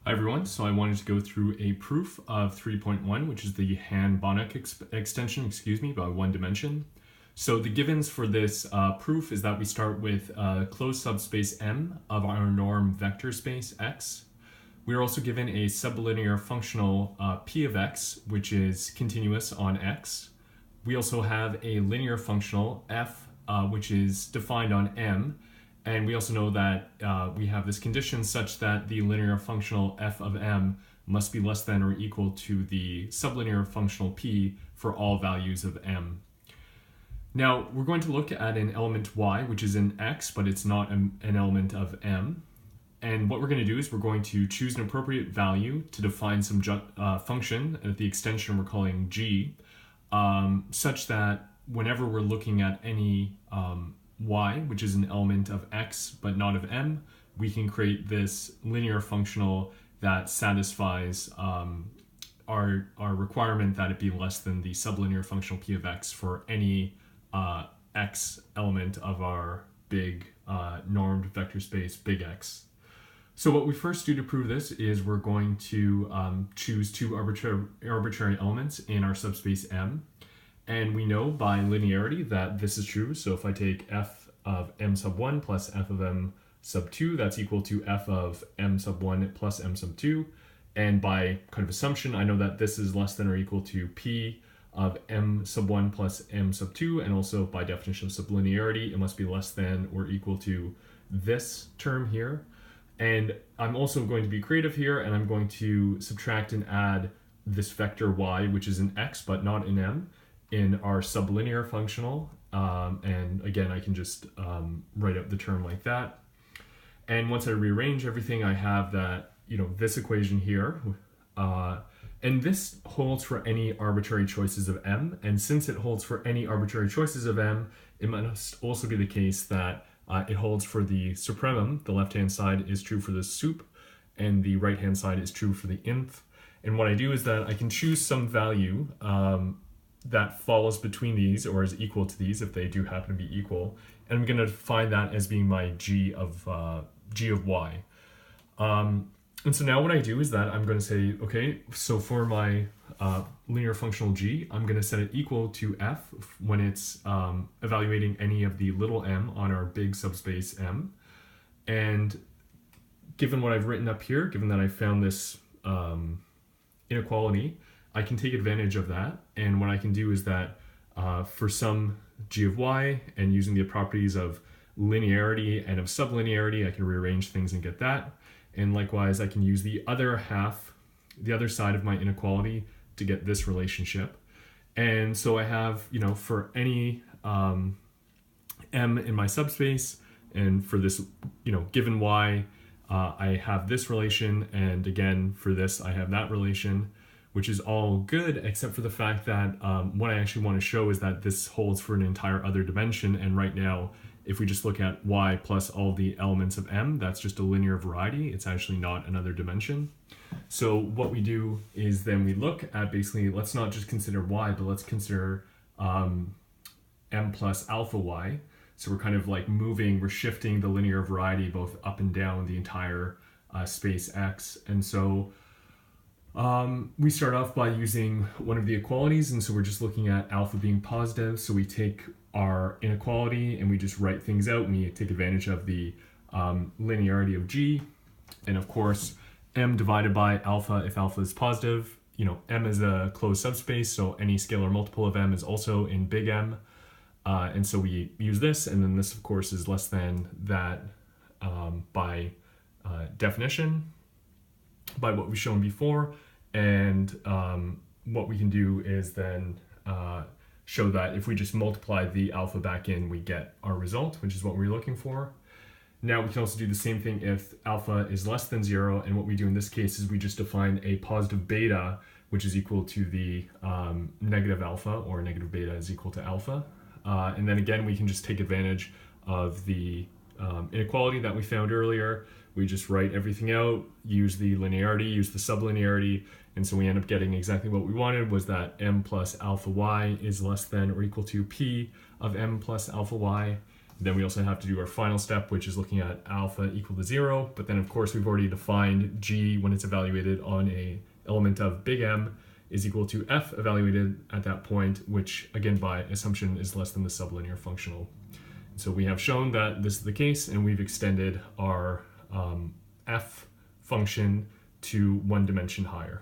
Hi everyone, so I wanted to go through a proof of 3.1, which is the Han-Banach extension, by one dimension. So the givens for this proof is that we start with a closed subspace M of our norm vector space X. We are also given a sublinear functional P of X, which is continuous on X. We also have a linear functional F, which is defined on M. And we also know that we have this condition such that the linear functional f of m must be less than or equal to the sublinear functional p for all values of m. Now, we're going to look at an element y, which is in x, but it's not an element of m. And what we're going to do is we're going to choose an appropriate value to define some function at the extension we're calling g, such that whenever we're looking at any y, which is an element of x but not of m, we can create this linear functional that satisfies our requirement that it be less than the sublinear functional p of x for any x element of our big normed vector space big X. So what we first do to prove this is we're going to choose two arbitrary elements in our subspace M. And we know by linearity that this is true. So if I take f of m sub 1 plus f of m sub 2, that's equal to f of m sub 1 plus m sub 2. And by kind of assumption, I know that this is less than or equal to p of m sub 1 plus m sub 2. And also by definition of sublinearity, it must be less than or equal to this term here. And I'm also going to be creative here, and I'm going to subtract and add this vector y, which is in x but not in m, in our sublinear functional, and again I can just write out the term like that. And once I rearrange everything, I have that, this equation here, and this holds for any arbitrary choices of m. And since it holds for any arbitrary choices of m, it must also be the case that it holds for the supremum. The left-hand side is true for the sup, and the right-hand side is true for the nth. And what I do is that I can choose some value that falls between these or is equal to these if they do happen to be equal, and I'm going to define that as being my g of y. And so now what I do is that I'm going to say, okay, so for my linear functional g, I'm going to set it equal to f when it's evaluating any of the little m on our big subspace M. And given what I've written up here, given that I found this inequality, I can take advantage of that. And what I can do is that for some g of y, and using the properties of linearity and of sublinearity, I can rearrange things and get that. And likewise, I can use the other side of my inequality to get this relationship. And so I have, for any m in my subspace, and for this, given y, I have this relation, and again, for this, I have that relation, which is all good, except for the fact that what I actually want to show is that this holds for an entire other dimension. And right now, if we just look at y plus all the elements of m, that's just a linear variety. It's actually not another dimension. So what we do is then we look at basically, let's not just consider y, but let's consider m plus alpha y. So we're kind of like we're shifting the linear variety both up and down the entire space X. And so we start off by using one of the equalities, and so we're just looking at alpha being positive. So we take our inequality and we just write things out, and we take advantage of the linearity of g. And of course, m divided by alpha, if alpha is positive, m is a closed subspace, so any scalar multiple of m is also in big M. And so we use this, and then this of course is less than that by definition, by what we've shown before. And what we can do is then show that if we just multiply the alpha back in, we get our result, which is what we're looking for. Now we can also do the same thing if alpha is less than 0, and what we do in this case is we just define a positive beta, which is equal to the negative alpha, or negative beta is equal to alpha. And then again, we can just take advantage of the inequality that we found earlier. We just write everything out, use the linearity, use the sublinearity, and so we end up getting exactly what we wanted, was that m plus alpha y is less than or equal to p of m plus alpha y. Then we also have to do our final step, which is looking at alpha equal to 0. But then, of course, we've already defined G when it's evaluated on a element of big M is equal to F evaluated at that point, which, again, by assumption is less than the sublinear functional. So we have shown that this is the case, and we've extended our F function to one dimension higher.